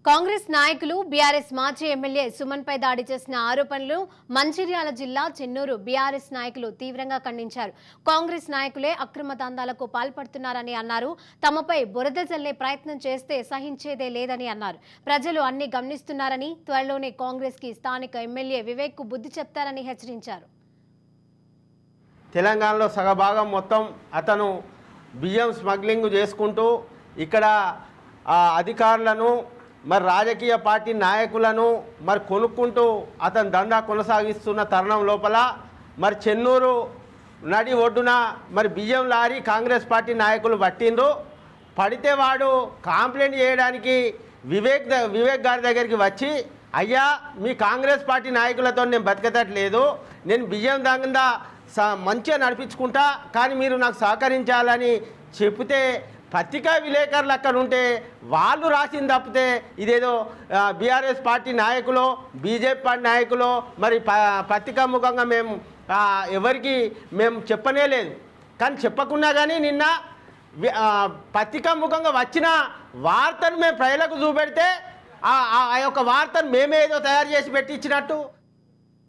కాంగ్రెస్ నాయకులు బీఆర్ఎస్ మాజీ ఎమ్మెల్యే సుమన్ పై దాడి చేసిన ఆరోపణలు మంచిర్యాల జిల్లా చెన్నూరు బీఆర్ఎస్ నాయకులు తీవ్రంగా ఖండించారు. కాంగ్రెస్ నాయకులే అక్రమ దందాలకు పాల్పడుతున్నారని అన్నారు. తమపై బురద జల్లే ప్రయత్నం చేస్తే సహించేదే లేదని అన్నారు. ప్రజలు అన్ని గమనిస్తున్నారని, త్వరలోనే కాంగ్రెస్ కి స్థానిక ఎమ్మెల్యే వివేక్ కు బుద్ధి చెప్తారని హెచ్చరించారు. తెలంగాణలో సగభాగం మొత్తం అతను బియ్యం స్మగ్లింగ్ చేసుకుంటూ ఇక్కడ అధికారులను మరి రాజకీయ పార్టీ నాయకులను మరి కొనుక్కుంటూ అతను దందా కొనసాగిస్తున్న తరుణం లోపల మరి చెన్నూరు నడి ఒడ్డున మరి బియ్యం లారీ కాంగ్రెస్ పార్టీ నాయకులు పట్టిండ్రు. పడితే వాడు కంప్లైంట్ చేయడానికి వివేక్ గారి దగ్గరికి వచ్చి, అయ్యా మీ కాంగ్రెస్ పార్టీ నాయకులతో నేను బతికేటట్లేదు, నేను బియ్యం దందా మంచిగా నడిపించుకుంటా, కానీ మీరు నాకు సహకరించాలని చెప్తే పత్రికా విలేకరులు అక్కడ ఉంటే వాళ్ళు రాసింది తప్పితే ఇదేదో బీఆర్ఎస్ పార్టీ నాయకులు బీజేపీ పార్టీ నాయకులు మరి పత్రికా ముఖంగా మేము ఎవరికి మేము చెప్పనే లేదు. కానీ చెప్పకున్నా కానీ నిన్న పత్రికా ముఖంగా వచ్చిన వార్తను మేము ప్రజలకు చూపెడితే ఆ యొక్క వార్తను మేమేదో తయారు చేసి పెట్టించినట్టు